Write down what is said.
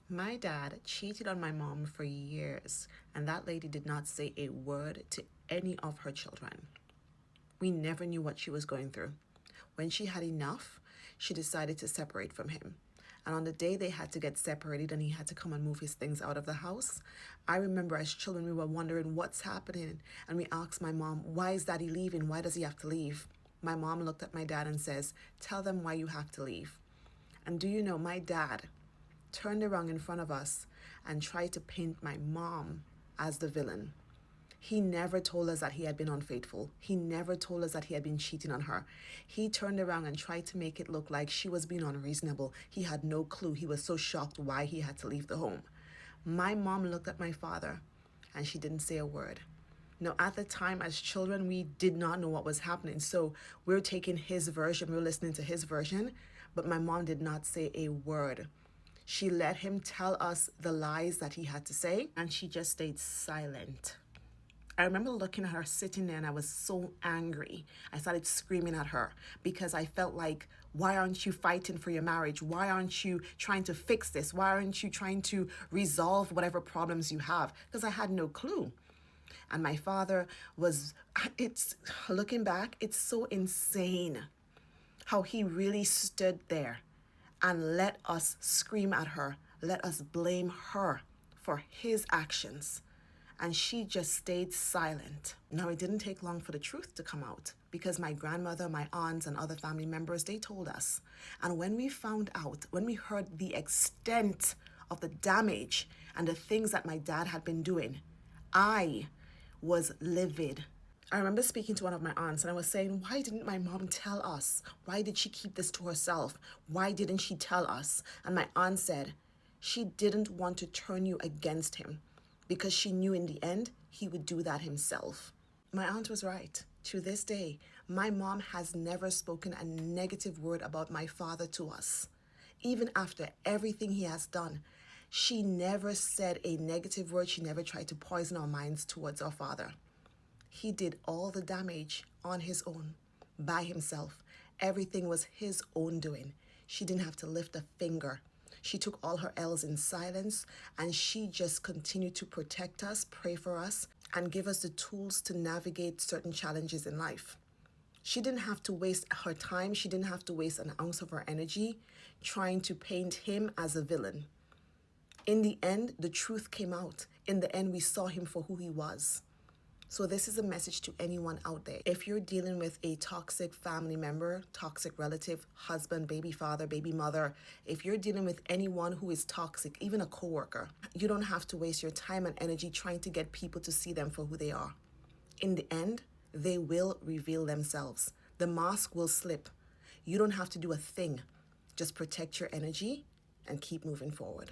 My dad cheated on my mom for years, and that lady did not say a word to any of her children. We never knew what she was going through. When she had enough, she decided to separate from him. And on the day they had to get separated and he had to come and move his things out of the house, I remember as children we were wondering what's happening. And we asked my mom, why is daddy leaving? Why does he have to leave? My mom looked at my dad and says, tell them why you have to leave. And do you know, my dad turned around in front of us and tried to paint my mom as the villain. He never told us that he had been unfaithful. He never told us that he had been cheating on her. He turned around and tried to make it look like she was being unreasonable. He had no clue. He was so shocked why he had to leave the home. My mom looked at my father and she didn't say a word. Now, at the time, as children, we did not know what was happening. So we're taking his version, we're listening to his version, but my mom did not say a word. She let him tell us the lies that he had to say, and she just stayed silent. I remember looking at her sitting there and I was so angry. I started screaming at her because I felt like, why aren't you fighting for your marriage? Why aren't you trying to fix this? Why aren't you trying to resolve whatever problems you have? Because I had no clue. And my father looking back, it's so insane how he really stood there and let us scream at her, let us blame her for his actions. And she just stayed silent. Now, it didn't take long for the truth to come out because my grandmother, my aunts, and other family members, they told us. And when we found out, when we heard the extent of the damage and the things that my dad had been doing, I was livid. I remember speaking to one of my aunts and I was saying, why didn't my mom tell us? Why did she keep this to herself? Why didn't she tell us? And my aunt said, she didn't want to turn you against him because she knew in the end he would do that himself. My aunt was right. To this day, my mom has never spoken a negative word about my father to us. Even after everything he has done, she never said a negative word. She never tried to poison our minds towards our father. He did all the damage on his own, by himself. Everything was his own doing. She didn't have to lift a finger. She took all her L's in silence, and she just continued to protect us, pray for us, and give us the tools to navigate certain challenges in life. She didn't have to waste her time. She didn't have to waste an ounce of her energy trying to paint him as a villain. In the end, the truth came out. In the end, we saw him for who he was. So this is a message to anyone out there. If you're dealing with a toxic family member, toxic relative, husband, baby father, baby mother, if you're dealing with anyone who is toxic, even a coworker, you don't have to waste your time and energy trying to get people to see them for who they are. In the end, they will reveal themselves. The mask will slip. You don't have to do a thing. Just protect your energy and keep moving forward.